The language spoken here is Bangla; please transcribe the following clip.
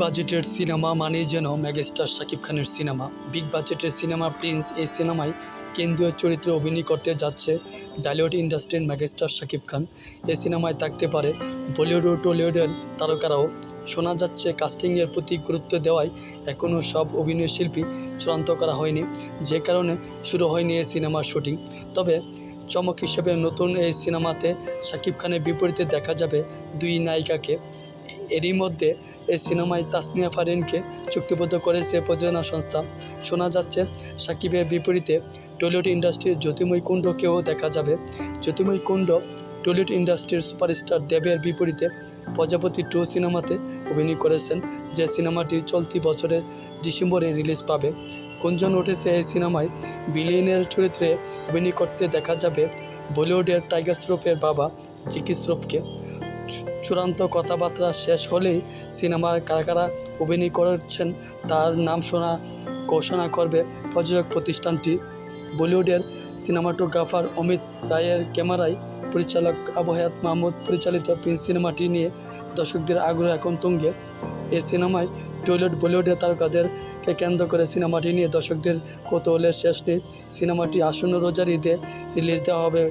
বাজেটের সিনেমা মানেই যেন মেগাস্টার শাকিব খানের সিনেমা। বিগ বাজেটের সিনেমা প্রিন্স এই সিনেমায় কেন্দ্রীয় চরিত্রে অভিনয় করতে যাচ্ছে টলিউড ইন্ডাস্ট্রির মেগাস্টার শাকিব খান। এই সিনেমায় থাকতে পারে বলিউড ও টলিউডের তারকারাও। শোনা যাচ্ছে কাস্টিংয়ের প্রতি গুরুত্ব দেওয়ায় এখনও সব অভিনয়শিল্পী চূড়ান্ত করা হয়নি, যে কারণে শুরু হয়নি এই সিনেমার শুটিং। তবে চমক হিসেবে নতুন এই সিনেমাতে শাকিব খানের বিপরীতে দেখা যাবে দুই নায়িকাকে। এরই মধ্যে এই সিনেমায় তাসনিয়া ফারিনকে চুক্তিবদ্ধ করেছে প্রযোজনা সংস্থা। শোনা যাচ্ছে শাকিবের বিপরীতে টলিউড ইন্ডাস্ট্রির জ্যোতির্ময় কুণ্ডকেও দেখা যাবে। জ্যোতির্ময় কুণ্ড টলিউড ইন্ডাস্ট্রির সুপারস্টার দেবের বিপরীতে প্রজাপতি 2 সিনেমাতে অভিনয় করেছেন, যে সিনেমাটি চলতি বছরের ডিসেম্বরে রিলিজ পাবে। গুঞ্জন উঠেছে এই সিনেমায় বিলিয়নের চরিত্রে অভিনয় করতে দেখা যাবে বলিউডের টাইগার শ্রফের বাবা জ্যাকি শ্রফকে। চূড়ান্ত কথাবার্তা শেষ হলেই সিনেমার কারা কারা অভিনয় করছেন তার নাম ঘোষণা করবে প্রযোজক প্রতিষ্ঠানটি। বলিউডের সিনেমাটোগ্রাফার অমিত রায়ের ক্যামেরায় পরিচালক আবু হায়াত মাহমুদ পরিচালিত প্রিন্স সিনেমাটি নিয়ে দর্শকদের আগ্রহ এখন তুঙ্গে। এই সিনেমায় টলিউড বলিউডের তারকাদেরকে কেন্দ্র করে সিনেমাটি নিয়ে দর্শকদের কৌতূহলের শেষ নেই। সিনেমাটি আসন্ন রোজার ঈদে রিলিজ দেওয়া হবে